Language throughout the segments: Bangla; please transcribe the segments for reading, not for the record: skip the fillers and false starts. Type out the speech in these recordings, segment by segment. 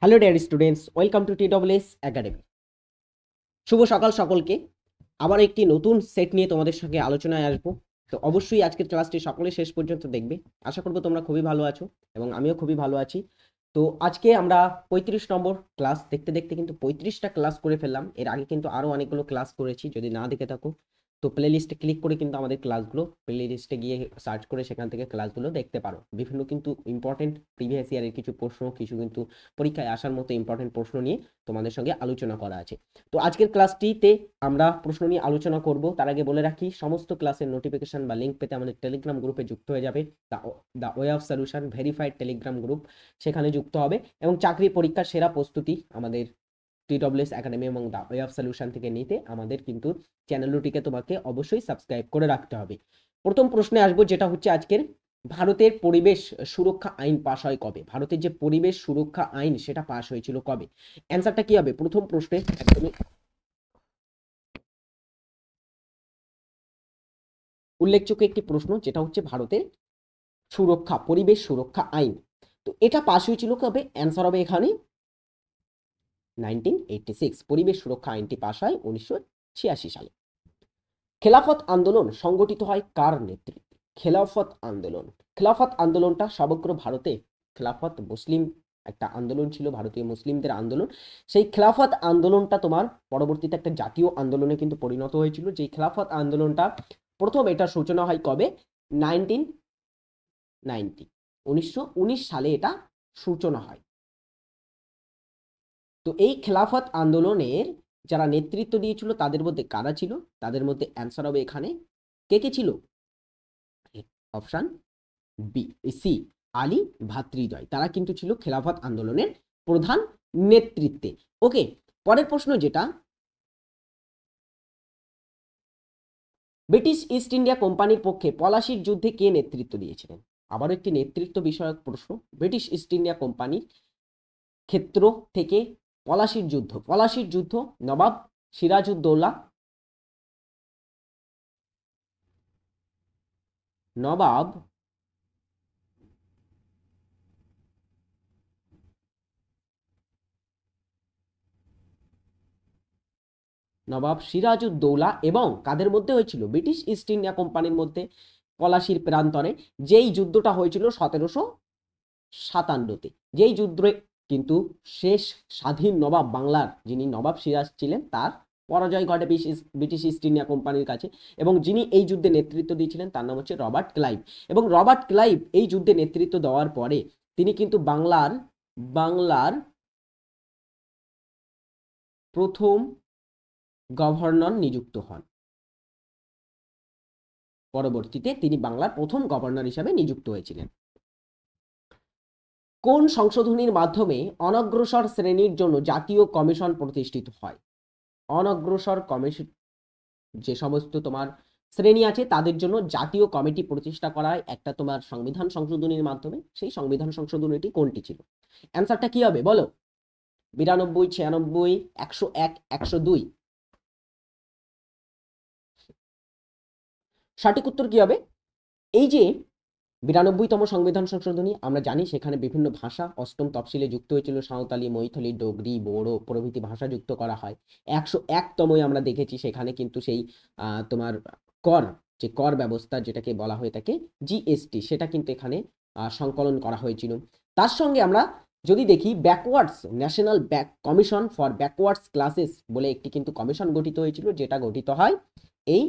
Hello dear students, welcome to TSS academy. শুভ সকাল সকলকে। আবার একটি নতুন সেট নিয়ে তোমাদের সঙ্গে আলোচনায় আসবো। তো অবশ্যই আজকের ক্লাসটি সকলে শেষ পর্যন্ত দেখবে। আশা করবো তোমরা খুবই ভালো আছো এবং আমিও খুবই ভালো আছি। তো আজকে আমরা 35 নম্বর ক্লাস দেখতে দেখতে কিন্তু 35টা ক্লাস করে ফেললাম। এর আগে কিন্তু আরও অনেকগুলো ক্লাস করেছি, যদি না দেখে থাকো তো প্লে লিস্টে ক্লিক করে কিন্তু আমাদের ক্লাসগুলো প্লে লিস্টে গিয়ে সার্চ করে সেখান থেকে ক্লাসগুলো দেখতে পারো। বিভিন্ন কিন্তু ইম্পর্টেন্ট প্রিভিয়াস ইয়ারের কিছু প্রশ্ন, কিছু কিন্তু পরীক্ষায় আসার মতো ইম্পর্টেন্ট প্রশ্ন নিয়ে তোমাদের সঙ্গে আলোচনা করা আছে। তো আজকের ক্লাসটিতে আমরা প্রশ্ন নিয়ে আলোচনা করব। তার আগে বলে রাখি, সমস্ত ক্লাসের নোটিফিকেশন বা লিঙ্ক পেতে আমাদের টেলিগ্রাম গ্রুপে যুক্ত হয়ে যাবে। The way of solution verified Telegram group, সেখানে যুক্ত হবে এবং চাকরি পরীক্ষার সেরা প্রস্তুতি আমাদের TSS একাডেমি এবং দ্য ওয়ে অফ সলিউশন থেকে নিতে আমাদের কিন্তু চ্যানেলটিকে তোমাকে অবশ্যই সাবস্ক্রাইব করে রাখতে হবে। প্রথম প্রশ্নে আসবো, যেটা হচ্ছে আজকের, ভারতের পরিবেশ সুরক্ষা আইন পাশ হয় কবে? ভারতের যে পরিবেশ সুরক্ষা আইন সেটা পাশ হয়েছিল কবে? অ্যান্সারটা কি হবে প্রথম প্রশ্নে? একদমই উল্লেখযোগ্য একটি প্রশ্ন, যেটা হচ্ছে ভারতের পরিবেশ সুরক্ষা আইন। তো এটা পাশ হয়েছিল কবে? অ্যান্সার হবে এখানে 1986। পরিবেশ সুরক্ষা আইনটি পাশ হয় 1986 সালে। খেলাফত আন্দোলন সংগঠিত হয় কার নেতৃত্বে? খেলাফত আন্দোলনটা সমগ্র ভারতে মুসলিম একটা আন্দোলন ছিল, ভারতীয় মুসলিমদের আন্দোলন। সেই খেলাফত আন্দোলনটা তোমার পরবর্তীতে একটা জাতীয় আন্দোলনে কিন্তু পরিণত হয়েছিল। যেই খেলাফত আন্দোলনটা প্রথম, এটা সূচনা হয় কবে? 1990, 1919 সালে এটা সূচনা হয়। তো এই খেলাফত আন্দোলনের যারা নেতৃত্ব দিয়েছিল তাদের মধ্যে কারা ছিল? তাদের মধ্যে অ্যান্সার হবে এখানে কে কে ছিল? অপশন সি, আলী ভাতৃদ্বয়। তারা কিন্তু ছিল খেলাফত আন্দোলনের প্রধান নেতৃত্বে। ওকে, পরের প্রশ্ন, যেটা ব্রিটিশ ইস্ট ইন্ডিয়া কোম্পানির পক্ষে পলাশির যুদ্ধে কে নেতৃত্ব দিয়েছিলেন? আবারও একটি নেতৃত্ব বিষয়ক প্রশ্ন। ব্রিটিশ ইস্ট ইন্ডিয়া কোম্পানির ক্ষেত্র থেকে পলাশির যুদ্ধ নবাব সিরাজউদ্দৌলা, নবাব সিরাজউদ্দৌলা এবং কাদের মধ্যে হয়েছিল? ব্রিটিশ ইস্ট ইন্ডিয়া কোম্পানির মধ্যে পলাশির প্রান্তরে, যেই যুদ্ধটা হয়েছিল 1757-তে। যেই যুদ্ধে কিন্তু শেষ স্বাধীন নবাব বাংলার, যিনি নবাব সিরাজ ছিলেন, তার পরাজয় ঘটে ব্রিটিশ ইস্ট ইন্ডিয়া কোম্পানির কাছে। এবং যিনি এই যুদ্ধে নেতৃত্ব দিয়েছিলেন তার নাম হচ্ছে রবার্ট ক্লাইভ। এবং রবার্ট ক্লাইভ এই যুদ্ধে নেতৃত্ব দেওয়ার পরে তিনি কিন্তু বাংলার প্রথম গভর্নর নিযুক্ত হন। পরবর্তীতে তিনি বাংলার প্রথম গভর্নর হিসাবে নিযুক্ত হয়েছিলেন। কোন সংশোধনীর মাধ্যমে অনগ্রসর শ্রেণীর জন্য জাতীয় কমিশন প্রতিষ্ঠিত হয়? অনগ্রসর কমিশন, যে সমস্ত তোমার শ্রেণী আছে তাদের জন্য জাতীয় কমিটি প্রতিষ্ঠা করা হয় একটা তোমার সংবিধান সংশোধনীর মাধ্যমে। সেই সংবিধান সংশোধনীটি কোনটি ছিল? অ্যান্সারটা কি হবে বলো? 92, 96, 101, 102? সঠিক উত্তর কি হবে? এই যে 92তম সংবিধান সংশোধনী, আমরা জানি সেখানে বিভিন্ন ভাষা অষ্টম তফসিলে যুক্ত হয়েছিল, সাঁওতালি, মৈথিলি, ডোগরি, বোড়ো প্রভৃতি ভাষা যুক্ত করা হয়। 101তমই আমরা দেখেছি সেখানে কিন্তু সেই তোমার কর, যে কর ব্যবস্থা যেটাকে বলা হয়ে থাকে GST, সেটা কিন্তু এখানে সংকলন করা হয়েছিল। তার সঙ্গে আমরা যদি দেখি, backwards national commission for backwards classes বলে একটি কিন্তু কমিশন গঠিত হয়েছিল, যেটা গঠিত হয় এই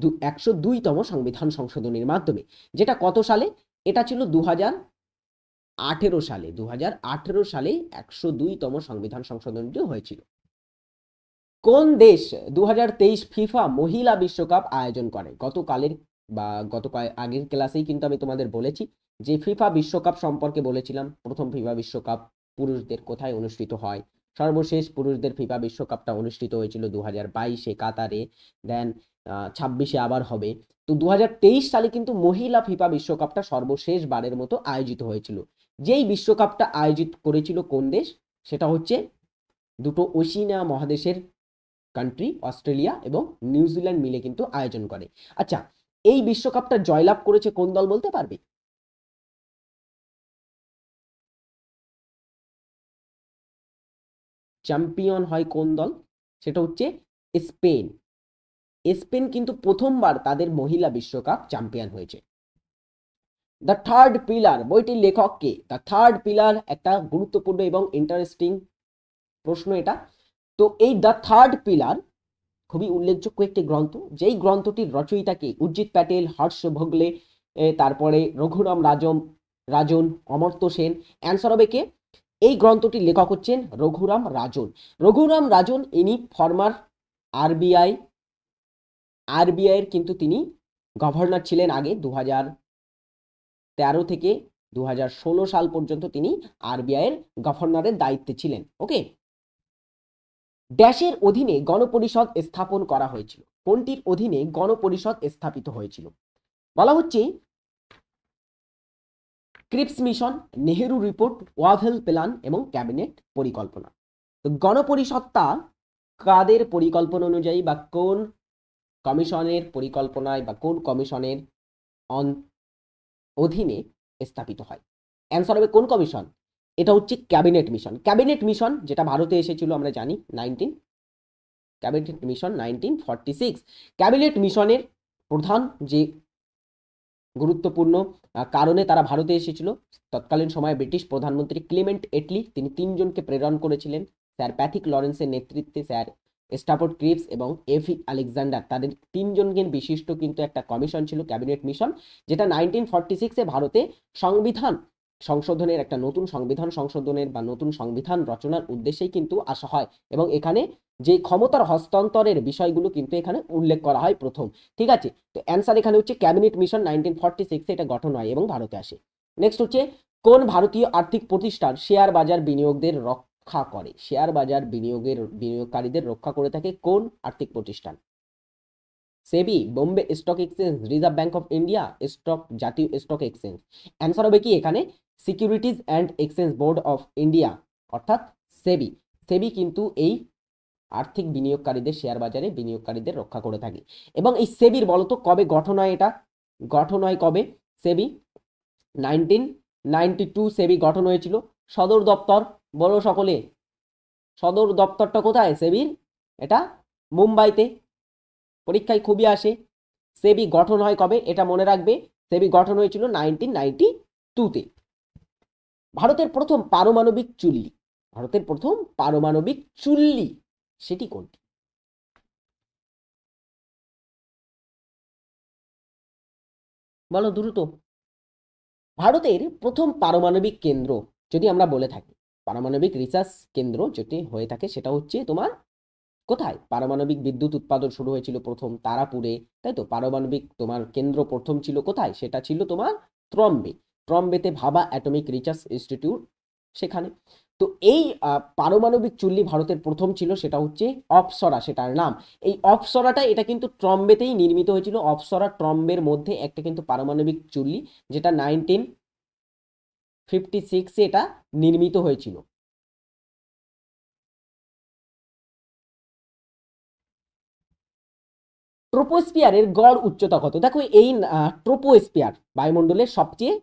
102তম সংবিধান সংশোধনীর মাধ্যমে। যেটা কত সালে? এটা ছিল 2018 সালে। 2018 সালে 102তম সংবিধান সংশোধনীটি হয়েছিল। কোন দেশ 2023 ফিফা মহিলা বিশ্বকাপ আয়োজন করে? গতকালের বা আগের ক্লাসেই কিন্তু আমি তোমাদের বলেছি যে ফিফা বিশ্বকাপ সম্পর্কে বলেছিলাম। প্রথম ফিফা বিশ্বকাপ পুরুষদের কোথায় অনুষ্ঠিত হয়? সর্বশেষ পুরুষদের ফিফা বিশ্বকাপটা অনুষ্ঠিত হয়েছিল 2022-এ কাতারে। দেন 26-এ আবার হবে। তো 2023 সালে কিন্তু মহিলা ফিফা বিশ্বকাপটা সর্বশেষ বারের মতো আয়োজিত হয়েছিল। যেই বিশ্বকাপটা আয়োজিত করেছিল কোন দেশ? সেটা হচ্ছে দুটো ওশিনিয়া মহাদেশের কান্ট্রি, অস্ট্রেলিয়া এবং নিউজিল্যান্ড মিলে কিন্তু আয়োজন করে। আচ্ছা, এই বিশ্বকাপটা জয়লাভ করেছে কোন দল বলতে পারবে? চ্যাম্পিয়ন হয় কোন দল? সেটা হচ্ছে স্পেন। স্পেন কিন্তু প্রথমবার তাদের মহিলা বিশ্বকাপ চ্যাম্পিয়ন হয়েছে। দ্য থার্ড পিলার বইটির লেখক কে? দ্য থার্ড পিলার একটা গুরুত্বপূর্ণ এবং ইন্টারেস্টিং প্রশ্ন এটা। তো এই দ্য থার্ড পিলার খুবই উল্লেখযোগ্য একটি গ্রন্থ, যেই গ্রন্থটির রচয়িতাকে উর্জিত প্যাটেল, হর্ষ ভোগলে, তারপরে রঘুরাম রাজন, অমর্ত্য সেন। অ্যান্সার হবে কে? এই গ্রন্থটির লেখক হচ্ছেন রঘুরাম রাজন। রঘুরাম রাজন ইনি ফর্মার আরবিআই এর কিন্তু তিনি গভর্নর ছিলেন আগে 2013 থেকে 2016 সাল পর্যন্ত তিনি আরবিআই এর গভর্নরের দায়িত্বে ছিলেন। ওকে। ড্যাশের অধীনে গণপরিষদ স্থাপন করা হয়েছিল? কোনটির অধীনে গণপরিষদ স্থাপিত হয়েছিল? বলা হচ্ছে Cripps mission, Nehru report, Wavell plan এবং ক্যাবিনেট পরিকল্পনা। তো গণপরিষদটা কাদের পরিকল্পনা অনুযায়ী বা কোন কমিশনের পরিকল্পনায় বা কোন কমিশনের অধীনে স্থাপিত হয়? অ্যান্সার হবে কোন কমিশন? এটা হচ্ছে ক্যাবিনেট মিশন। ক্যাবিনেট মিশন যেটা ভারতে এসেছিল আমরা জানি ক্যাবিনেট মিশন 1946। ক্যাবিনেট মিশনের প্রধান যে গুরুত্বপূর্ণ কারণে তারা ভারতে এসেছিল, তৎকালীন সময়ে ব্রিটিশ প্রধানমন্ত্রী ক্লেমেন্ট এটলি তিনি 3 জনকে প্রেরণ করেছিলেন, স্যার প্যাথিক লরেন্সের নেতৃত্বে স্যার স্টাফোর্ড ক্রিপস এবং এফি আলেকজান্ডার, তাদের 3 জনের বিশিষ্ট কিন্তু একটা কমিশন ছিল ক্যাবিনেট মিশন, যেটা 1946-এ ভারতে সংবিধান সংশোধনের একটা নতুন সংবিধান সংশোধনের বা নতুন সংবিধান রচনার উদ্দেশ্যেই কিন্তু আসা হয় এবং এখানে যে ক্ষমতার হস্তান্তরের বিষয়গুলো কিন্তু এখানে উল্লেখ করা হয় প্রথম। ঠিক আছে, তো অ্যান্সার এখানে হচ্ছে ক্যাবিনেট মিশন 1946-এ এটা গঠন হয় এবং ভারতে আসে। নেক্সট হচ্ছে কোন ভারতীয় আর্থিক প্রতিষ্ঠান শেয়ার বাজার বিনিয়োগদের রক্ষা করে? শেয়ার বাজার বিনিয়োগকারীদের রক্ষা করে থাকে কোন আর্থিক প্রতিষ্ঠান? SEBI, Bombay stock exchange, reserve bank of India, জাতীয় স্টক এক্সচেঞ্জ। অ্যান্সার হবে কি এখানে? Securities and exchange board of India, অর্থাৎ সেবি। সেবি কিন্তু এই আর্থিক বিনিয়োগকারীদের, শেয়ার বাজারে বিনিয়োগকারীদের রক্ষা করে থাকে। এবং এই সেবির বলতো কবে গঠন হয়? এটা গঠন হয় কবে? সেবি 1992 সেবি গঠন হয়েছিল। সদর দপ্তর বলো সকলে, সদর দপ্তরটা কোথায় সেবির? এটা মুম্বাইতে। পরীক্ষায় খুবই আসে। সেবি গঠন হয় কবে এটা মনে রাখবে, সেবি গঠন হয়েছিল 1992-তে। ভারতের প্রথম পারমাণবিক চুল্লি সেটি কোনটি? বলো দ্রুত। ভারতের প্রথম পারমাণবিক কেন্দ্র যদি আমরা বলে থাকি, পারমাণবিক রিসার্চ কেন্দ্র যেটি হয়ে থাকে সেটা হচ্ছে তোমার কোথায়? পারমাণবিক বিদ্যুৎ উৎপাদন শুরু হয়েছিল প্রথম তারাপুরে, তাই তো। পারমাণবিক তোমার কেন্দ্র প্রথম ছিল কোথায়? সেটা ছিল তোমার ট্রম্বেতে ভাবা অ্যাটমিক রিসার্চ ইনস্টিটিউট, সেখানে। তো এই পারমাণবিক চুল্লি ভারতের প্রথম ছিল, সেটা হচ্ছে অপ্সরা, সেটার নাম। এই অপ্সরাটা এটা কিন্তু ট্রম্বেতেই নির্মিত হয়েছিল। অপ্সরা ট্রম্বের মধ্যে একটা কিন্তু পারমাণবিক চুল্লি, যেটা 1956-এ এটা নির্মিত হয়েছিল। ট্রোপোস্ফিয়ারের গড় উচ্চতা কত? দেখো এই ট্রোপোস্ফিয়ার বায়ুমণ্ডলের সবচেয়ে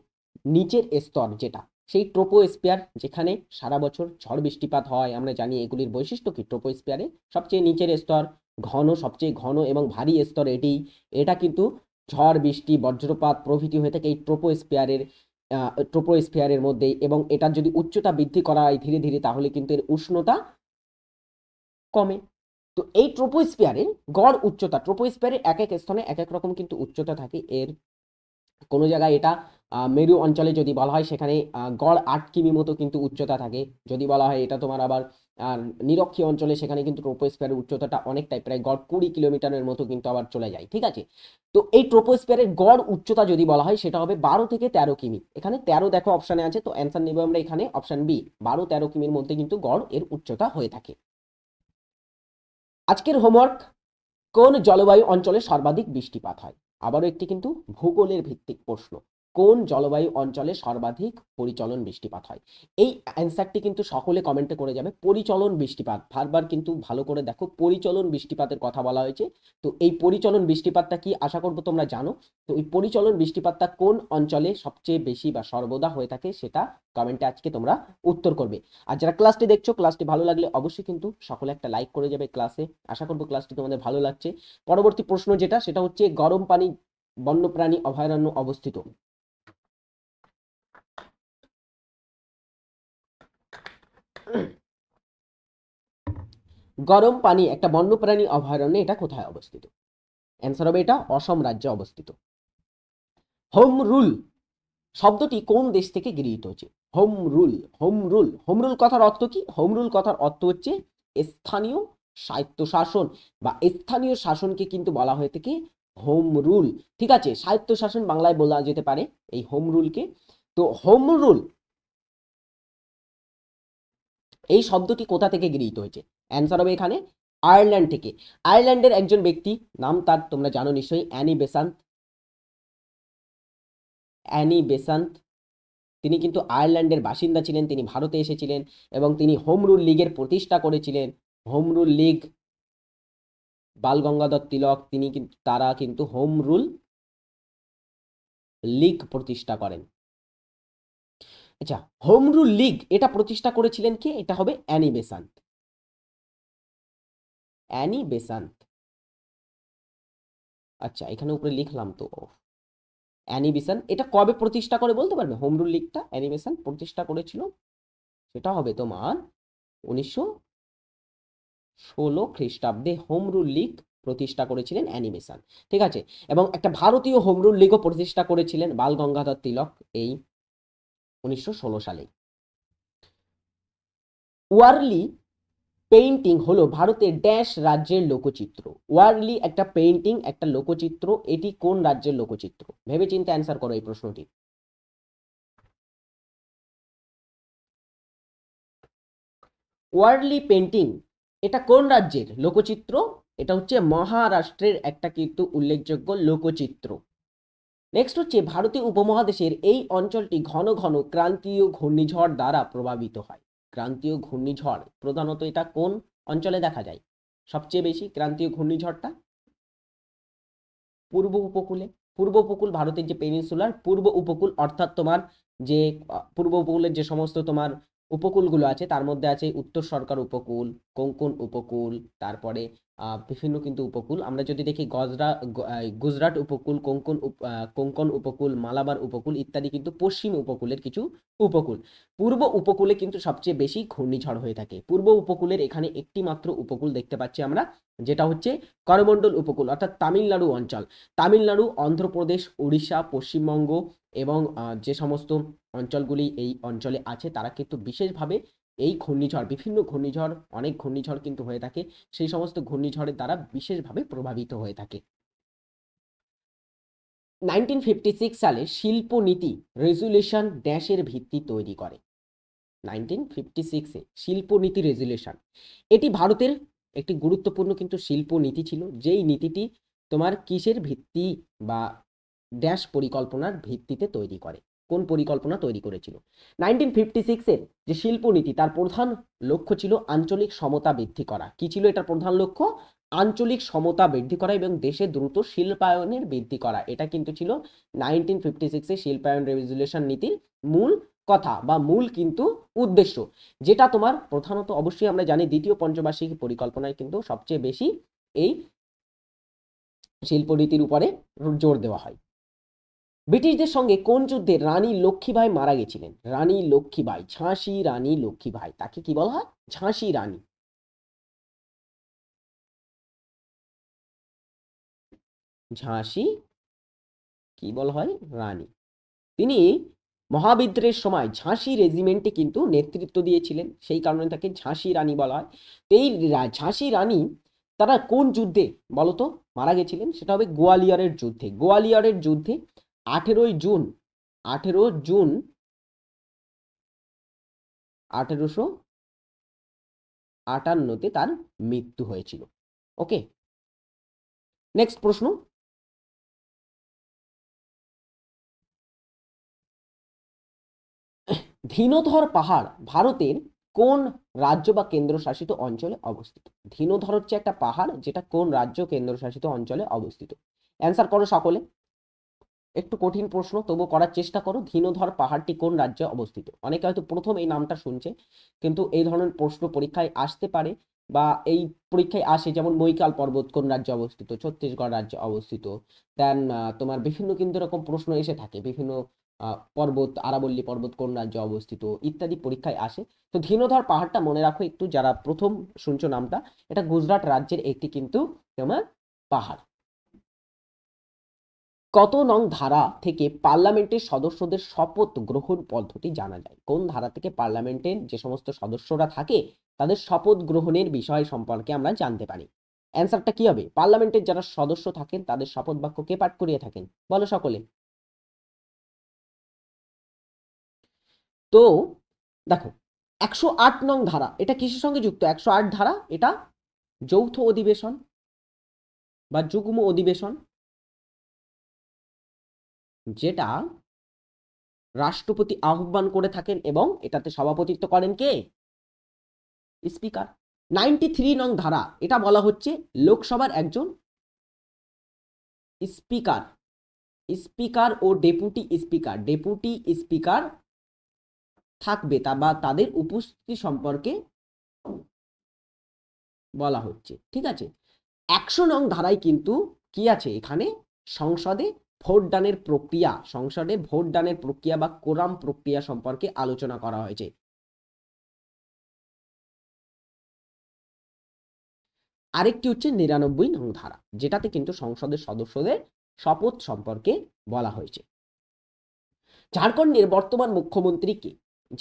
নিচের স্তর, যেটা সেই ট্রোপোস্ফিয়ার যেখানে সারা বছর ঝড় বৃষ্টিপাত হয়, আমরা জানি এগুলির বৈশিষ্ট্য কি? ট্রোপোস্ফিয়ারে সবচেয়ে নিচের স্তর, সবচেয়ে ঘন এবং ভারী স্তর এটি। এটা কিন্তু ঝড় বৃষ্টি বজ্রপাত প্রভৃতি হয়ে থাকে এই ট্রোপোস্ফিয়ারের মধ্যেই। এবং এটার যদি উচ্চতা বৃদ্ধি করা হয় ধীরে ধীরে, তাহলে কিন্তু এর উষ্ণতা কমে। তো এই ট্রোপোস্ফিয়ারের গড় উচ্চতা, ট্রোপোস্ফিয়ারের এক এক স্থানে এক এক রকম কিন্তু উচ্চতা থাকে। এর কোনো জায়গায় এটা মেরু অঞ্চলে যদি বলা হয় সেখানে গড় 8 কিমি মতো কিন্তু উচ্চতা থাকে। যদি বলা হয় এটা তোমার আবার নিরক্ষীয় অঞ্চলে, সেখানে কিন্তু ট্রোপোস্ফিয়ারের উচ্চতাটা অনেকটাই, প্রায় গড় 20 কিলোমিটারের মতো কিন্তু আবার চলে যায়। ঠিক আছে, তো এই ট্রোপোস্ফিয়ারের গড় উচ্চতা যদি বলা হয় সেটা হবে 12 থেকে 13 কিমি। এখানে 13 দেখো অপশানে আছে, তো অ্যান্সার নেব আমরা এখানে অপশান বি, 12-13 কিমির মধ্যে কিন্তু গড় এর উচ্চতা হয়ে থাকে। আজকের হোমওয়ার্ক, কোন জলবায়ু অঞ্চলে সর্বাধিক বৃষ্টিপাত হয়? আবারও একটি কিন্তু ভূগোলের ভিত্তিক প্রশ্ন। কোন জলবায়ু অঞ্চলে সর্বাধিক পরিচলন বৃষ্টিপাত হয়? এই অ্যান্সারটি কিন্তু সকলে কমেন্টে করে যাবে। পরিচলন বৃষ্টিপাত, বারবার কিন্তু ভালো করে দেখো, পরিচলন বৃষ্টিপাতের কথা বলা হয়েছে। তো এই পরিচলন বৃষ্টিপাতটা কি, আশা করবো তোমরা জানো। তো এই পরিচলন বৃষ্টিপাতটা কোন অঞ্চলে সবচেয়ে বেশি বা সর্বদা হয়ে থাকে সেটা কমেন্টে আজকে তোমরা উত্তর করবে। আর যারা ক্লাসটি দেখছো, ক্লাসটি ভালো লাগলে অবশ্যই কিন্তু সকলে একটা লাইক করে যাবে ক্লাসে। আশা করবো ক্লাসটি তোমাদের ভালো লাগছে। পরবর্তী প্রশ্ন যেটা, সেটা হচ্ছে গরম পানি বন্যপ্রাণী অভয়ারণ্য অবস্থিত? গরম পানি একটা বন্যপ্রাণী অভয়ারণ্যে এটা কোথায় অবস্থিত? অ্যান্সার হবে এটা অসম রাজ্যে অবস্থিত। হোম রুল শব্দটি কোন দেশ থেকে গৃহীত হয়েছে? Home rule, home rule, home rule কথার অর্থ কি? হোম রুল কথার অর্থ হচ্ছে স্থানীয় স্বায়ত্তশাসন বা স্থানীয় শাসনকে কিন্তু বলা হয়ে থাকে হোম রুল। ঠিক আছে, স্বায়ত্তশাসন বাংলায় বলা যেতে পারে এই হোম রুলকে। তো হোম রুল এই শব্দটি কোথা থেকে গৃহীত হয়েছে? অ্যান্সার হবে এখানে আয়ারল্যান্ড থেকে। আয়ারল্যান্ডের একজন ব্যক্তি, নাম তার তোমরা জানো নিশ্চয়ই, অ্যানি বেসান্ত। অ্যানি বেসান্ত তিনি কিন্তু আয়ারল্যান্ডের বাসিন্দা ছিলেন, তিনি ভারতে এসেছিলেন এবং তিনি হোম রুল লীগের প্রতিষ্ঠা করেছিলেন। হোম রুল লীগ, বাল গঙ্গাধর তিলক, তারা কিন্তু হোম রুল লীগ প্রতিষ্ঠা করেন। আচ্ছা, হোম রুল লীগ এটা প্রতিষ্ঠা করেছিলেন কে? এটা হবে অ্যানি বেসান্ত। Annie Besant. আচ্ছা, এখানে উপরে লিখলাম তো। অ্যানি বেসান্ত এটা কবে প্রতিষ্ঠা করে বলতে পারবে? হোম রুল লীগটা অ্যানি বেসান্ত প্রতিষ্ঠা করেছিল, সেটা হবে তোমার 1916 খ্রিস্টাব্দে হোম রুল লীগ প্রতিষ্ঠা করেছিলেন অ্যানি বেসান্ত। ঠিক আছে, এবং একটা ভারতীয় হোম রুল লীগও প্রতিষ্ঠা করেছিলেন বাল গঙ্গাধর তিলক এই 1916 সালে। ওয়ারলি পেইন্টিং হলো ভারতের ড্যাশ রাজ্যের লোকচিত্র? ওয়ারলি একটা পেইন্টিং, একটা লোকচিত্র, এটি কোন রাজ্যের লোকচিত্র? ভেবেচিন্তে অ্যান্সার করো এই প্রশ্নটি। ওয়ারলি পেইন্টিং এটা কোন রাজ্যের লোকচিত্র? এটা হচ্ছে মহারাষ্ট্রের একটা কিন্তু উল্লেখযোগ্য লোকচিত্র। নেক্সট হচ্ছে ভারতীয় উপমহাদেশের এই অঞ্চলটি ঘন ঘন ক্রান্তীয় ঘূর্ণিঝড় দ্বারা প্রভাবিত হয়। ক্রান্তীয় ঘূর্ণিঝড় প্রধানত এটা কোন অঞ্চলে দেখা যায় সবচেয়ে বেশি? ক্রান্তীয় ঘূর্ণিঝড়টা পূর্ব উপকূলে। পূর্ব উপকূল, ভারতের যে পেনিনসুলার পূর্ব উপকূল, অর্থাৎ তোমার যে পূর্ব উপকূলের যে সমস্ত তোমার উপকূলগুলো আছে তার মধ্যে আছে উত্তর সরকার উপকূল, কোঙ্কণ উপকূল, তারপরে বিভিন্ন কিন্তু উপকূল আমরা যদি দেখি গুজরাট উপকূল, কোঙ্কণ উপকূল, মালাবার উপকূল ইত্যাদি কিন্তু পশ্চিম উপকূলের কিছু উপকূল। পূর্ব উপকূলে কিন্তু সবচেয়ে বেশি ঘূর্ণিঝড় হয়ে থাকে। পূর্ব উপকূলের এখানে একটি মাত্র উপকূল দেখতে পাচ্ছি আমরা, যেটা হচ্ছে করমণ্ডল উপকূল, অর্থাৎ তামিলনাড়ু অঞ্চল। তামিলনাড়ু, অন্ধ্রপ্রদেশ, উড়িষ্যা, পশ্চিমবঙ্গ এবং যে সমস্ত অঞ্চলগুলি এই অঞ্চলে আছে তারা কিন্তু বিশেষভাবে এই ঘূর্ণিঝড়, বিভিন্ন ঘূর্ণিঝড়, অনেক ঘূর্ণিঝড় কিন্তু হয়ে থাকে, সেই সমস্ত ঘূর্ণিঝড়ের দ্বারা বিশেষভাবে প্রভাবিত হয়ে থাকে। 1956 সালে শিল্পনীতি রেজুলেশন ড্যাশের ভিত্তি তৈরি করে? 1956-এ শিল্পনীতি রেজুলেশন, এটি ভারতের একটি গুরুত্বপূর্ণ কিন্তু শিল্পনীতি ছিল, যেই নীতিটি তোমার কিসের ভিত্তি বা ড্যাশ পরিকল্পনার ভিত্তিতে তৈরি করে? কোন পরিকল্পনা তৈরি করেছিল? 1956-এর যে শিল্পনীতি তার প্রধান লক্ষ্য ছিল আঞ্চলিক সমতা বৃদ্ধি করা। কি ছিল এটার প্রধান লক্ষ্য? আঞ্চলিক সমতা বৃদ্ধি করা এবং দেশে দ্রুত শিল্পায়নের বৃদ্ধি করা। এটা কিন্তু ছিল 1956-এর শিল্পায়ন রেজুলেশন নীতির মূল কথা বা মূল কিন্তু উদ্দেশ্য, যেটা তোমার প্রধানত অবশ্যই আমরা জানি দ্বিতীয় পঞ্চবার্ষিক পরিকল্পনায় কিন্তু সবচেয়ে বেশি এই শিল্পনীতির উপরে জোর দেওয়া হয়। ব্রিটিশদের সঙ্গে কোন যুদ্ধে রানী লক্ষ্মীবাই মারা গেছিলেন? রানী লক্ষ্মীবাই, ঝাঁসি রানী লক্ষ্মীবাই, তাকে কি বলা হয়? ঝাঁসি রানী। ঝাঁসি কি বলা হয়? রানী। তিনি মহাবিদ্রোহের সময় ঝাঁসি রেজিমেন্টে কিন্তু নেতৃত্ব দিয়েছিলেন, সেই কারণে তাকে ঝাঁসি রানী বলা হয়। তো এই ঝাঁসি রানী তারা কোন যুদ্ধে বলতো মারা গেছিলেন? সেটা হবে গোয়ালিয়রের যুদ্ধে। গোয়ালিয়রের যুদ্ধে 18 জুন 18 জুন 1858-তে তার মৃত্যু হয়েছিল। ওকে, নেক্সট প্রশ্ন। ধীনোধর পাহাড় ভারতের কোন রাজ্য বা কেন্দ্রশাসিত অঞ্চলে অবস্থিত? ধীনোধর হচ্ছে একটা পাহাড়, যেটা কোন রাজ্য কেন্দ্রশাসিত অঞ্চলে অবস্থিত? অ্যান্সার করো সকলে। একটু কঠিন প্রশ্ন, তবু করার চেষ্টা করো। ধীনোধর পাহাড়টি কোন রাজ্যে অবস্থিত? অনেকে হয়তো প্রথম এই নামটা শুনছে, কিন্তু এই ধরনের প্রশ্ন পরীক্ষায় আসতে পারে, বা এই পরীক্ষায় আসে। যেমন মৈকাল পর্বত কোন রাজ্যে অবস্থিত? ছত্তিশগড় রাজ্যে অবস্থিত। দেন তোমার বিভিন্ন কিন্তু এরকম প্রশ্ন এসে থাকে, বিভিন্ন পর্বত, আরাবল্লী পর্বত কোন রাজ্যে অবস্থিত ইত্যাদি পরীক্ষায় আসে। তো ধীনোধর পাহাড়টা মনে রাখো একটু, যারা প্রথম শুনছো নামটা, এটা গুজরাট রাজ্যের একটি কিন্তু তোমার পাহাড়। কত নং ধারা থেকে পার্লামেন্টের সদস্যদের শপথ গ্রহণ পদ্ধতি জানা যায়? কোন ধারা থেকে পার্লামেন্টের যে সমস্ত সদস্যরা থাকে তাদের শপথ গ্রহণের বিষয় সম্পর্কে আমরা জানতে পারি? অ্যান্সারটা কি হবে? পার্লামেন্টের যারা সদস্য থাকেন তাদের শপথ বাক্য কে পাঠ করিয়ে থাকেন? বলো সকলে। তো দেখো, 108 নং ধারা এটা কিসের সঙ্গে যুক্ত? 108 ধারা এটা যৌথ অধিবেশন বা যুগ্ম অধিবেশন, যেটা রাষ্ট্রপতি আহ্বান করে থাকেন, এবং এটাতে সভাপতিত্ব করেন কে? স্পিকার। 93 নং ধারা এটা বলা হচ্ছে লোকসভার একজন স্পিকার, স্পিকার ও ডেপুটি স্পিকার, ডেপুটি স্পিকার থাকবে, তা বা তাদের উপস্থিতি সম্পর্কে বলা হচ্ছে। ঠিক আছে। 100 নং ধারায় কিন্তু কি আছে এখানে? সংসদে ভোট দানের প্রক্রিয়া, সংসদে ভোট দানের প্রক্রিয়া বা কোরাম প্রক্রিয়া সম্পর্কে আলোচনা করা হয়েছে। আরেকটি হচ্ছে 99 নং ধারা, যেটাতে কিন্তু সংসদের সদস্যদের শপথ সম্পর্কে বলা হয়েছে। ঝাড়খণ্ডের বর্তমান মুখ্যমন্ত্রী কে?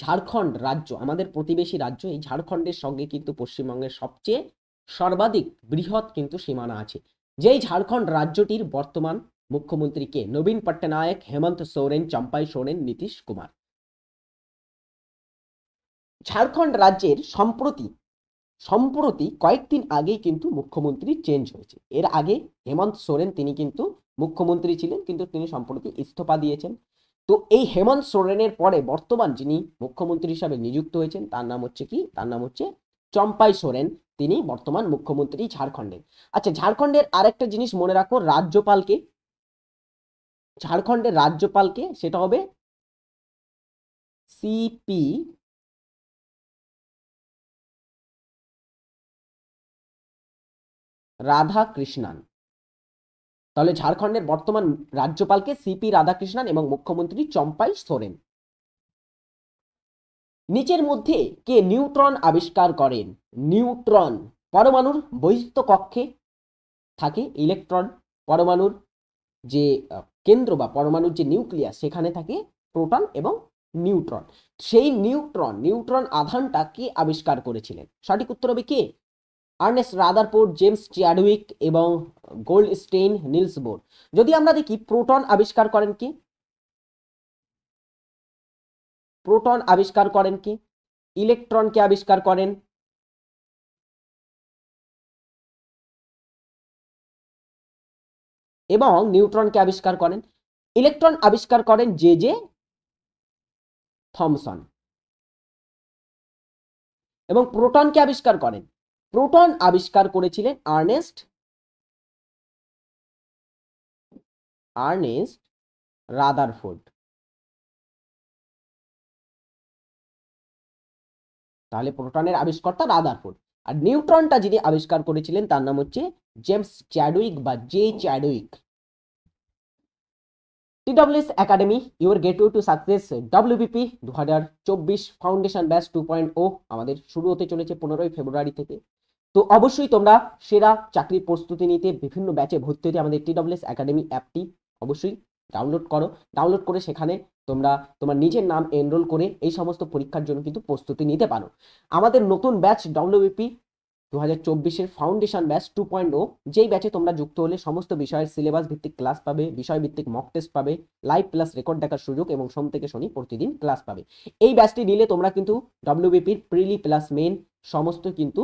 ঝাড়খণ্ড রাজ্য আমাদের প্রতিবেশী রাজ্য, এই ঝাড়খণ্ডের সঙ্গে কিন্তু পশ্চিমবঙ্গের সবচেয়ে সর্বাধিক বৃহৎ কিন্তু সীমানা আছে। যেই ঝাড়খণ্ড রাজ্যটির বর্তমান মুখ্যমন্ত্রী কে? নবীন পট্টনায়ক, হেমন্ত সোরেন, চম্পাই সোরেন, নীতিশ কুমার। ঝাড়খণ্ড রাজ্যের সম্প্রতি সম্প্রতি কয়েকদিন আগেই কিন্তু মুখ্যমন্ত্রী চেঞ্জ হয়েছে। এর আগে হেমন্ত সোরেন তিনি কিন্তু মুখ্যমন্ত্রী ছিলেন, কিন্তু তিনি সম্প্রতি ইস্তফা দিয়েছেন। তো এই হেমন্ত সোরেনের পরে বর্তমান যিনি মুখ্যমন্ত্রী হিসাবে নিযুক্ত হয়েছেন তার নাম হচ্ছে কি? তার নাম হচ্ছে চম্পাই সোরেন। তিনি বর্তমান মুখ্যমন্ত্রী ঝাড়খণ্ডের। আচ্ছা, ঝাড়খণ্ডের আরেকটা জিনিস মনে রাখো, রাজ্যপালকে, ঝাড়খণ্ডের রাজ্যপালকে, সেটা হবে সিপি রাধাকৃষ্ণান। তাহলে ঝাড়খণ্ডের বর্তমান রাজ্যপালকে সিপি রাধাকৃষ্ণন এবং মুখ্যমন্ত্রী চম্পাই সোরেন। নিচের মধ্যে কে নিউট্রন আবিষ্কার করেন? নিউট্রন পরমাণুর বহিস্থ কক্ষে থাকে, ইলেকট্রন পরমাণুর যে কেন্দ্র বা পরমাণুর যে নিউক্লিয়াস সেখানে থাকে প্রোটন এবং নিউট্রন। সেই নিউট্রন নিউট্রন আধানটা কে আবিষ্কার করেছিলেন? সঠিক উত্তর হবে কে? আর্নেস্ট রাদারফোর্ড, জেমস চ্যাডউইক এবং গোল্ডস্টেইন, নিলস বোর। যদি আমরা দেখি প্রোটন আবিষ্কার করেন কে? প্রোটন আবিষ্কার করেন কে? ইলেকট্রনকে আবিষ্কার করেন এবং নিউট্রনকে আবিষ্কার করেন। ইলেকট্রন আবিষ্কার করেন জে জে থমসন, এবং প্রোটনকে আবিষ্কার করেন, প্রোটন আবিষ্কার করেছিলেন আর্নেস্ট রাদারফোর্ড। তাহলে প্রোটনের আবিষ্কর্তা রাদারফোর্ড, আর নিউট্রনটা যিনি আবিষ্কার করেছিলেন তার নাম হচ্ছে জেমস চ্যাডউইক বা J Chadwick. TWS academy, your gateway to success, WBP 2024 foundation batch 2.0 আমাদের শুরু হতে চলেছে 15ই ফেব্রুয়ারি থেকে। তো অবশ্যই তোমরা সেরা চাকরির প্রস্তুতি নিতে, বিভিন্ন ব্যাচে ভর্তি হতে আমাদের TWS একাডেমি অ্যাপটি অবশ্যই ডাউনলোড করো। ডাউনলোড করে সেখানে তোমরা তোমার নিজের নাম এনরোল করে এই সমস্ত পরীক্ষার জন্য কিন্তু প্রস্তুতি নিতে পারো। আমাদের নতুন ব্যাচ WBP 2024 ফাউন্ডেশন ব্যাচ 2.0, যেই ব্যাচে তোমরা যুক্ত হলে সমস্ত বিষয়ের সিলেবাস ভিত্তিক ক্লাস পাবে, বিষয় ভিত্তিক মক টেস্ট পাবে, লাইভ প্লাস রেকর্ড দেখার সুযোগ, এবং সোম থেকে শনি প্রতিদিন ক্লাস পাবে। এই ব্যাচটি নিলে তোমরা কিন্তু WBPর প্রিলি প্লাস মেন সমস্ত কিন্তু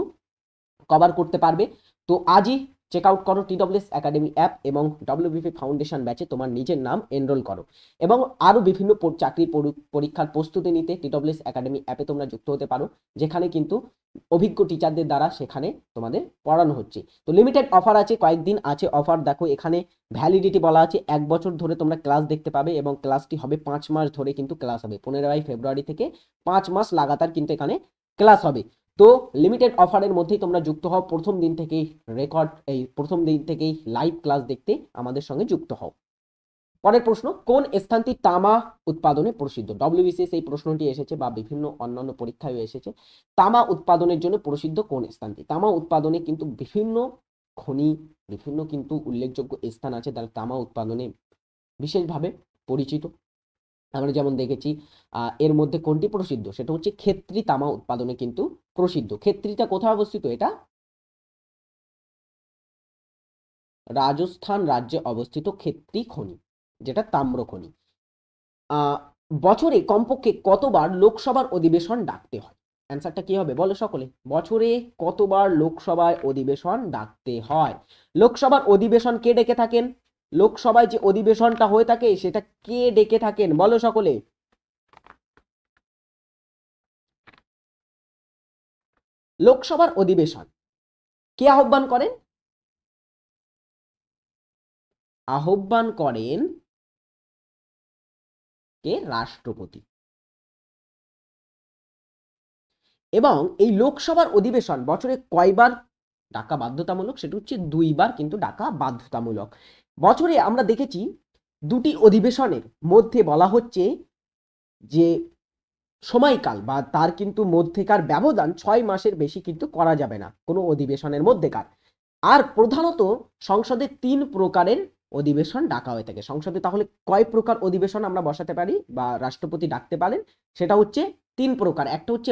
কভার করতে পারবে। তো আজই চেক আউট করো TWS একাডেমি অ্যাপ এবং WBP ফাউন্ডেশন ব্যাচে তোমার নিজের নাম এনরোল করো এবং আরও বিভিন্ন চাকরির পরীক্ষার প্রস্তুতি নিতে TWS একাডেমি অ্যাপে তোমরা যুক্ত হতে পারো, যেখানে কিন্তু অভিজ্ঞ টিচারদের দ্বারা সেখানে তোমাদের পড়ানো হচ্ছে। তো লিমিটেড অফার আছে, কয়েকদিন আছে অফার। দেখো এখানে ভ্যালিডিটি বলা আছে 1 বছর ধরে তোমরা ক্লাস দেখতে পাবে এবং ক্লাসটি হবে 5 মাস ধরে কিন্তু ক্লাস হবে। 15ই ফেব্রুয়ারি থেকে 5 মাস লাগাতার কিন্তু এখানে ক্লাস হবে। তো লিমিটেড অফারের মধ্যেই তোমরা যুক্ত হও, প্রথম দিন থেকেই প্রথম দিন থেকেই লাইভ ক্লাস দেখতে আমাদের সঙ্গে যুক্ত হও। পরের প্রশ্ন, কোন স্থানটি তামা উৎপাদনে প্রসিদ্ধ? WBCS এই প্রশ্নটি এসেছে বা বিভিন্ন অন্যান্য পরীক্ষায় এসেছে। তামা উৎপাদনের জন্য প্রসিদ্ধ কোন স্থানটি? তামা উৎপাদনে কিন্তু বিভিন্ন খনি, বিভিন্ন কিন্তু উল্লেখযোগ্য স্থান আছে যারা তামা উৎপাদনে বিশেষভাবে পরিচিত। আমরা যেমন দেখেছি এর মধ্যে কোনটি প্রসিদ্ধ, সেটা হচ্ছে ক্ষেত্রী তামা উৎপাদনে কিন্তু প্রসিদ্ধ। ক্ষেত্রীটা কোথায় অবস্থিত? এটা রাজস্থান রাজ্যে অবস্থিত ক্ষেত্রী খনি, যেটা তাম্র খনি। বছরে কমপক্ষে কতবার লোকসভার অধিবেশন ডাকতে হয়? অ্যান্সারটা কি হবে বলো সকলে? বছরে কতবার লোকসভায় অধিবেশন ডাকতে হয়? লোকসভার অধিবেশন কে ডেকে থাকেন? লোকসভায় যে অধিবেশনটা হয়ে থাকে সেটা কে ডেকে থাকেন বলো সকলে? লোকসভার অধিবেশন কে আহ্বান করেন? আহ্বান করেন কে? রাষ্ট্রপতি। এবং এই লোকসভার অধিবেশন বছরে কয়বার ডাকা বাধ্যতামূলক? সেটা হচ্ছে 2 বার কিন্তু ডাকা বাধ্যতামূলক। বছরে আমরা দেখেছি দুটি অধিবেশনের মধ্যে বলা হচ্ছে যে সময়কাল বা তার কিন্তু মধ্যেকার ব্যবধান 6 মাসের বেশি কিন্তু করা যাবে না কোনো অধিবেশনের মধ্যেকার। আর প্রধানত সংসদে 3 প্রকারের অধিবেশন ডাকা হয়ে থাকে। সংসদে তাহলে কয় প্রকার অধিবেশন আমরা বসাতে পারি বা রাষ্ট্রপতি ডাকতে পারেন? সেটা হচ্ছে 3 প্রকার। একটা হচ্ছে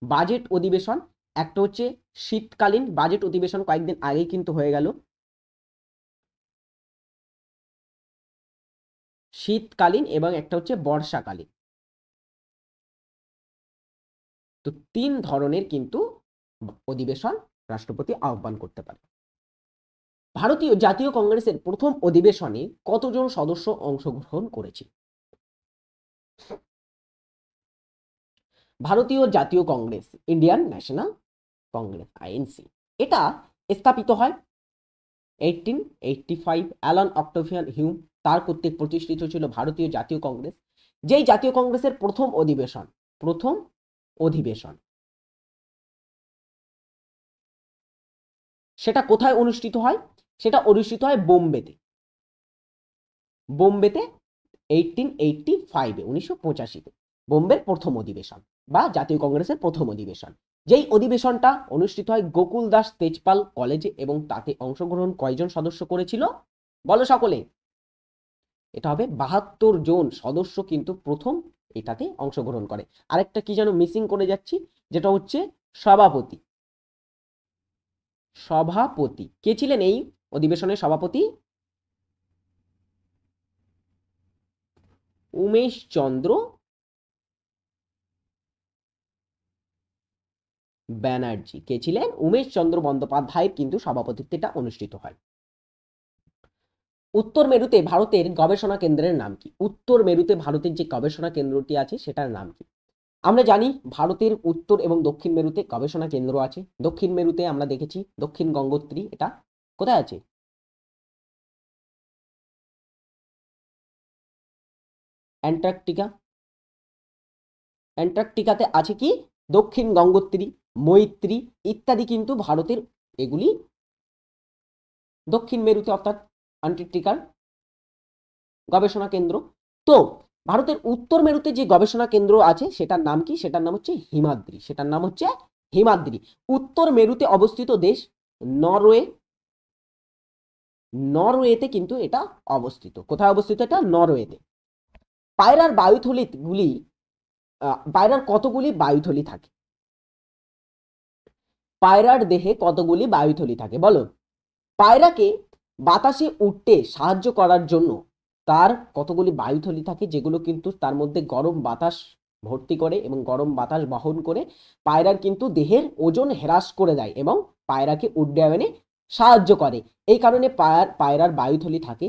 বাজেট অধিবেশন, একটা হচ্ছে শীতকালীন বাজেট অধিবেশন, কয়েকদিন আগেই কিন্তু হয়ে গেল। শীতকালীন এবং একটা হচ্ছে বর্ষাকালীন। তো 3 ধরনের কিন্তু অধিবেশন রাষ্ট্রপতি আহ্বান করতে পারে। ভারতীয় জাতীয় কংগ্রেসের প্রথম অধিবেশনে কতজন সদস্য অংশগ্রহণ করেছে? ভারতীয় জাতীয় Congress, Indian national Congress INC, এটা স্থাপিত হয় 1885। অ্যালান অক্টেভিয়ান হিউম তার কর্তৃক প্রতিষ্ঠিত ছিল ভারতীয় জাতীয় কংগ্রেস। যেই জাতীয় কংগ্রেসের প্রথম অধিবেশন সেটা কোথায় অনুষ্ঠিত হয়? সেটা অনুষ্ঠিত হয় বোম্বেতে। 1885-এ 1985-তে বোম্বের প্রথম অধিবেশন বা জাতীয় কংগ্রেসের প্রথম অধিবেশন। যেই অধিবেশনটা অনুষ্ঠিত হয় গোকুল দাস তেজপাল কলেজে এবং তাতে অংশগ্রহণ কয়জন সদস্য করেছিল বলো সকলে? এটা হবে 72 জন সদস্য কিন্তু প্রথম এটাতে অংশগ্রহণ করে। আরেকটা কি যেন মিসিং করে যাচ্ছি, যেটা হচ্ছে সভাপতি। কে ছিলেন এই অধিবেশনের সভাপতি? উমেশ চন্দ্র ব্যানার্জি। কে ছিলেন? উমেশ চন্দ্র বন্দ্যোপাধ্যায়ের কিন্তু সভাপতিত্বে এটা অনুষ্ঠিত হয়। উত্তর মেরুতে ভারতের গবেষণা কেন্দ্রের নাম কি? উত্তর মেরুতে ভারতের যে গবেষণা কেন্দ্রটি আছে সেটার নাম কি? আমরা জানি ভারতের উত্তর এবং দক্ষিণ মেরুতে গবেষণা কেন্দ্র আছে। দক্ষিণ মেরুতে আমরা দেখেছি দক্ষিণ গঙ্গোত্রী, এটা কোথায় আছে? অ্যান্টার্কটিকাতে আছে কি দক্ষিণ গঙ্গোত্রী, মৈত্রী ইত্যাদি কিন্তু ভারতের এগুলি দক্ষিণ মেরুতে অর্থাৎ অ্যান্টার্কটিকার গবেষণা কেন্দ্র। তো ভারতের উত্তর মেরুতে যে গবেষণা কেন্দ্র আছে সেটার নাম কি? সেটার নাম হচ্ছে হিমাদ্রি। উত্তর মেরুতে অবস্থিত দেশ নরওয়েতে কিন্তু এটা অবস্থিত। কোথায় অবস্থিত এটা? নরওয়েতে। পায়রার কতগুলি বায়ুথলি থাকে? পায়রার দেহে কতগুলি বায়ুথলি থাকে বলো? পায়রাকে বাতাসে উঠতে সাহায্য করার জন্য তার কতগুলি বায়ুথলি থাকে, যেগুলো কিন্তু তার মধ্যে গরম বাতাস ভর্তি করে এবং গরম বাতাস বহন করে পায়রার কিন্তু দেহের ওজন হ্রাস করে দেয় এবং পায়রাকে উড্ডয়নে সাহায্য করে। এই কারণে পায়রার বায়ুথলি থাকে,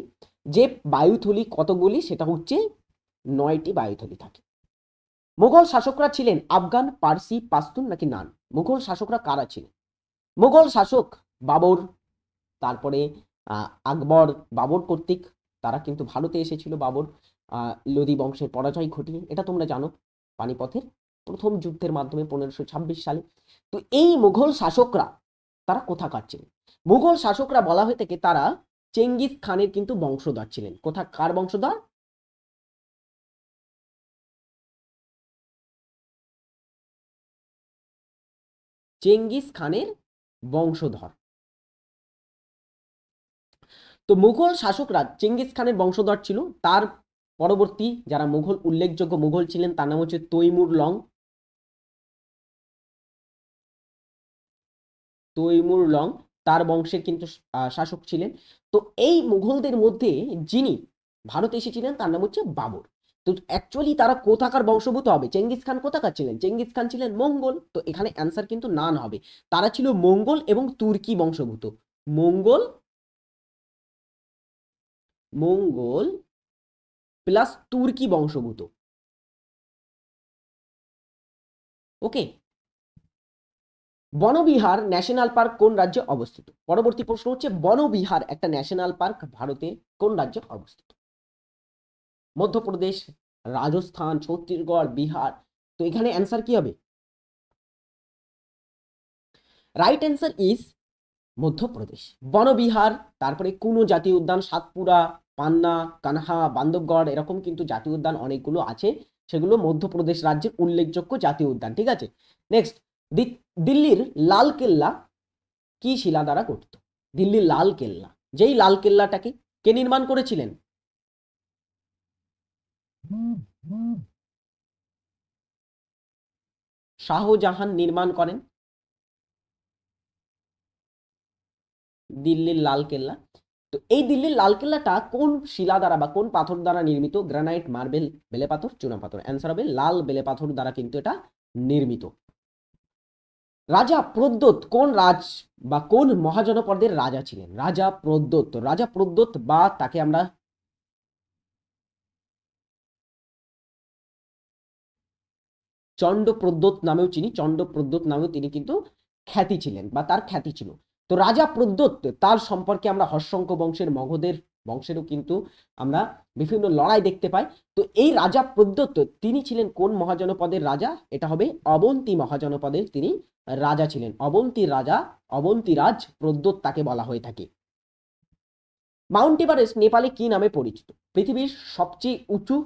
যে বায়ুথলি কতগুলি, সেটা হচ্ছে 9টি বায়ুথলি থাকে। মুঘল শাসকরা ছিলেন আফগান, পার্সি, পাশতুন নাকি নান? মুঘল শাসকরা কারা ছিলেন? মুঘল শাসক বাবর, তারপরে আকবর, বাবর কর্তৃক তারা কিন্তু ভারতে এসেছিল। বাবর লোদি বংশের পরাজয় ঘটিয়ে, এটা তোমরা জানো, পানিপথের প্রথম যুদ্ধের মাধ্যমে 1526 সালে। তো এই মুঘল শাসকরা তারা কোথাকার ছিলেন? মুঘল শাসকরা বলা হয়ে থাকে তারা চেঙ্গিস খানের কিন্তু বংশধর ছিলেন। কার বংশধর? চেঙ্গিস খানের বংশধর। তো মুঘল শাসকরা চেঙ্গিস খানের বংশধর ছিল। তার পরবর্তী যারা মুঘল উল্লেখযোগ্য মুঘল ছিলেন তার নাম হচ্ছে তৈমুর লং। তৈমুর লং তার বংশের কিন্তু শাসক ছিলেন। তো এই মুঘলদের মধ্যে যিনি ভারতে এসেছিলেন তার নাম হচ্ছে বাবর। তো অ্যাকচুয়ালি তারা কোথাকার বংশভূত হবে? চেঙ্গিস খান কোথাকার ছিলেন? চেঙ্গিস খান ছিলেন মঙ্গল। তো এখানে অ্যান্সার কিন্তু নান হবে। তারা ছিল মঙ্গল এবং তুর্কি বংশভূত। মঙ্গল মঙ্গল প্লাস তুর্কি বংশভূত। ওকে। বনবিহার ন্যাশনাল পার্ক কোন রাজ্যে অবস্থিত? পরবর্তী প্রশ্ন হচ্ছে বনবিহার একটা ন্যাশনাল পার্ক ভারতের কোন রাজ্যে অবস্থিত? মধ্যপ্রদেশ, রাজস্থান, ছত্তিশগড়, বিহার। তো এখানে অ্যান্সার কি হবে? Right answer is Madhya Pradesh. Van Vihar, তারপরে কুনো জাতীয় উদ্যান, সাতপুরা, পান্না, কানহা, বান্ধবগড়, এরকম কিন্তু জাতীয় উদ্যান অনেকগুলো আছে, সেগুলো মধ্যপ্রদেশ রাজ্যের উল্লেখযোগ্য জাতীয় উদ্যান। ঠিক আছে, নেক্সট, দিল্লির লাল কেল্লা কি শিলা দ্বারা গঠিত? দিল্লির লাল কেল্লা, যেই লাল কেল্লাটাকে কে নির্মাণ করেছিলেন? শাহজাহান নির্মাণ করেন দিল্লির লাল কেল্লা। তো এই দিল্লির লাল কেল্লাটা কোন শিলা দ্বারা বা কোন পাথর দ্বারা নির্মিত? গ্রানাইট, মার্বেল, বেলে পাথর, চুনা পাথর? অ্যান্সার হবে লাল বেলে পাথর দ্বারা কিন্তু এটা নির্মিত। রাজা প্রদ্যোৎ কোন রাজ বা কোন মহাজনপদের রাজা ছিলেন? রাজা প্রদ্যোৎ। রাজা প্রদ্যোৎ বা তাকে আমরা চন্ড প্রদ্যোৎ নামেও চিনি, চন্ড প্রদ্যোৎ নামেও তিনি কিন্তু খ্যাতি ছিলেন বা তার খ্যাতি ছিল। তো রাজা প্রদ্যোৎ, তার সম্পর্কে আমরা হর্ষঙ্ক বংশের, মগধের বংশেরও কিন্তু আমরা বিভিন্ন লড়াই দেখতে পাই। তো এই রাজা প্রদ্যোৎ তিনি ছিলেন কোন মহাজনপদের রাজা? এটা হবে অবন্তী মহাজনপদের তিনি রাজা ছিলেন। অবন্তীর রাজা, অবন্তীরাজ প্রদ্যোৎ তাকে বলা হয়ে থাকে। মাউন্ট এভারেস্ট নেপালে কি নামে পরিচিত? পৃথিবীর সবচেয়ে উঁচু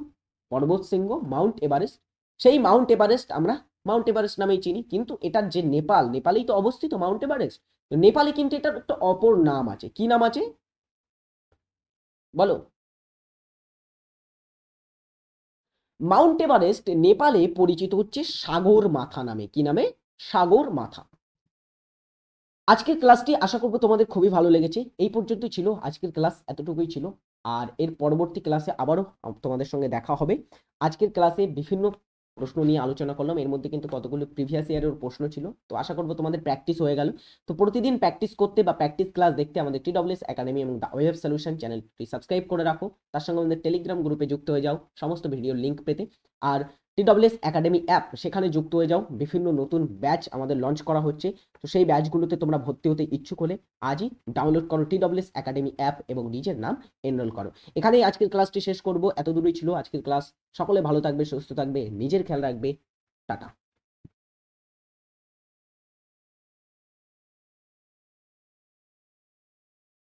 পর্বত শৃঙ্গ মাউন্ট এভারেস্ট। সেই মাউন্ট এভারেস্ট আমরা মাউন্ট এভারেস্ট নামেই চিনি, কিন্তু এটার যে নেপালেই তো অবস্থিত মাউন্ট এভারেস্ট। তো নেপালে কিন্তু এটার একটা অপর নাম আছে। কি নাম আছে বলো? মাউন্ট এভারেস্ট নেপালে পরিচিত হচ্ছে সাগর মাথা নামে। কি নামে? সাগর মাথা। আজকের ক্লাসটি আশা করবো তোমাদের খুবই ভালো লেগেছে। এই পর্যন্ত ছিল আজকের ক্লাস, এতটুকুই ছিল। আর এর পরবর্তী ক্লাসে আবারও তোমাদের সঙ্গে দেখা হবে। আজকের ক্লাসে বিভিন্ন প্রশ্ন নিয়ে আলোচনা করলাম, এর মধ্যে কিন্তু কতগুলো প্রিভিয়াস ইয়ারের প্রশ্ন ছিল। তো আশা করবো তোমাদের প্র্যাকটিস হয়ে গেল। তো প্রতিদিন প্র্যাকটিস করতে বা প্র্যাকটিস ক্লাস দেখতে আমাদের TWS একাডেমি এবং দ্য ওয়েব সলিউশন চ্যানেলটি সাবস্ক্রাইব করে রাখো। তার সঙ্গে আমাদের টেলিগ্রাম গ্রুপে যুক্ত হয়ে যাও সমস্ত ভিডিওর লিঙ্ক পেতে। আর TWS একাডেমি অ্যাপ, সেখানে যুক্ত হয়ে যাও। বিভিন্ন নতুন ব্যাচ আমাদের লঞ্চ করা হচ্ছে। তো সেই ব্যাচগুলোতে তোমরা ভর্তি হতে ইচ্ছুক হলে আজই ডাউনলোড করো TWS একাডেমি অ্যাপ এবং নিজের নাম এনরোল করো। এখানেই আজকের ক্লাসটি শেষ করব। এত দূরই ছিল আজকের ক্লাস। সকলে ভালো থাকবে, সুস্থ থাকবে, নিজের খেয়াল রাখবে। টাটা।